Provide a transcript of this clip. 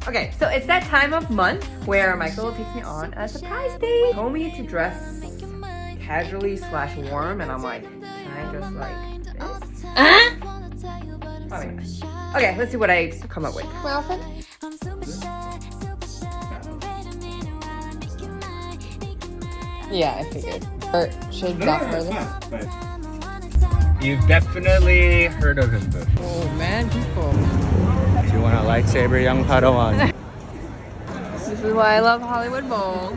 Okay, so it's that time of month where Michael takes me on a surprise date. He told me to dress casually slash warm, and I'm like, can I dress like this? Probably not. Okay, let's see what I come up with. My outfit? Yeah, I figured. Or should not further. You've definitely heard of him before. Oh man, people. If you want a lightsaber, young Padawan. This is why I love Hollywood Bowl.